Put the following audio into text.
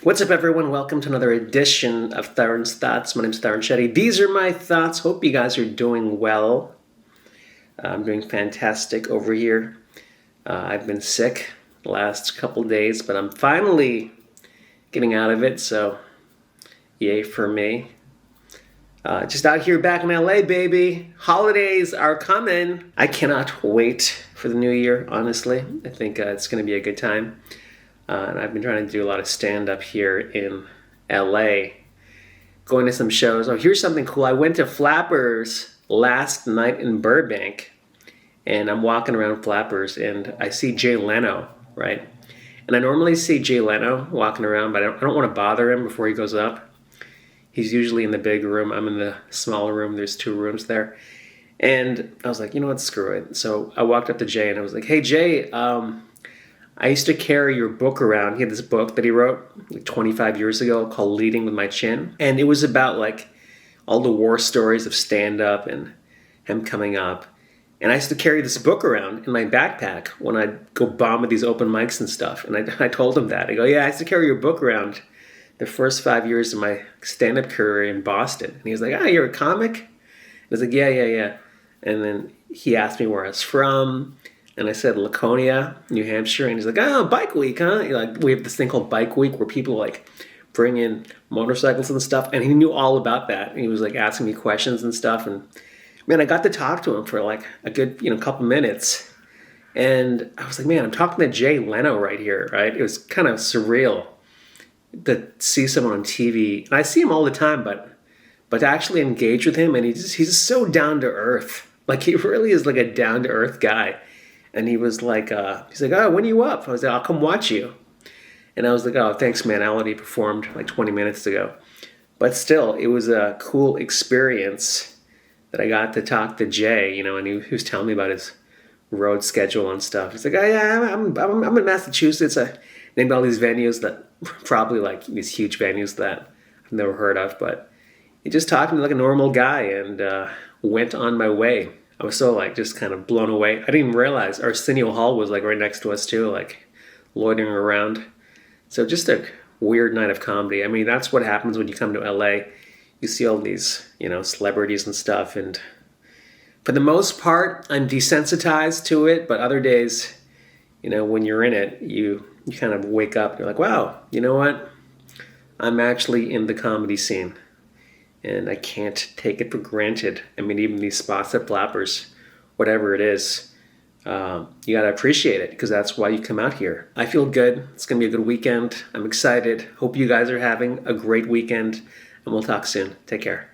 What's up, everyone? Welcome to another edition of Tarun's Thoughts. My name's Tarun Shetty. These are my thoughts. Hope you guys are doing well. I'm doing fantastic over here. I've been sick the last couple days, but I'm finally getting out of it, so yay for me. Just out here back in LA, baby. Holidays are coming. I cannot wait for the new year, honestly. I think it's going to be a good time. And I've been trying to do a lot of stand-up here in LA, going to some shows. Oh, here's something cool. I went to Flappers last night in Burbank, and I'm walking around Flappers, and I see Jay Leno, right? And I normally see Jay Leno walking around, but I don't want to bother him before he goes up. He's usually in the big room. I'm in the smaller room. There's 2 rooms there. And I was like, you know what, screw it. So I walked up to Jay, and I was like, hey, Jay, I used to carry your book around. He had this book that he wrote like 25 years ago called Leading with My Chin. And it was about like all the war stories of stand-up and him coming up. And I used to carry this book around in my backpack when I'd go bomb at these open mics and stuff. And I told him that. I go, yeah, I used to carry your book around the first 5 years of my stand-up career in Boston. And he was like, you're a comic? I was like, yeah. And then he asked me where I was from. And I said, Laconia, New Hampshire. And he's like, Bike Week, huh? Like, we have this thing called Bike Week where people like bring in motorcycles and stuff. And he knew all about that. And he was like asking me questions and stuff. And man, I got to talk to him for like a good, couple minutes. And I was like, man, I'm talking to Jay Leno right here, right? It was kind of surreal to see someone on TV. And I see him all the time, but to actually engage with him, and he's so down to earth. Like, he really is like a down to earth guy. And he was like, he's like, when are you up? I was like, I'll come watch you. And I was like, oh, thanks, man. I already performed like 20 minutes ago. But still, it was a cool experience that I got to talk to Jay, and he was telling me about his road schedule and stuff. He's like, I'm in Massachusetts. I named all these venues that probably like these huge venues that I've never heard of. But he just talked to me like a normal guy and went on my way. I was so like just kind of blown away. I didn't even realize Arsenio Hall was like right next to us too, like loitering around. So just a weird night of comedy. I mean, that's what happens when you come to LA. You see all these, celebrities and stuff. And for the most part, I'm desensitized to it. But other days, when you're in it, you kind of wake up. You're like, wow, you know what? I'm actually in the comedy scene. And I can't take it for granted. I mean, even these spots at Flappers, whatever it is, you got to appreciate it because that's why you come out here. I feel good. It's going to be a good weekend. I'm excited. Hope you guys are having a great weekend. And we'll talk soon. Take care.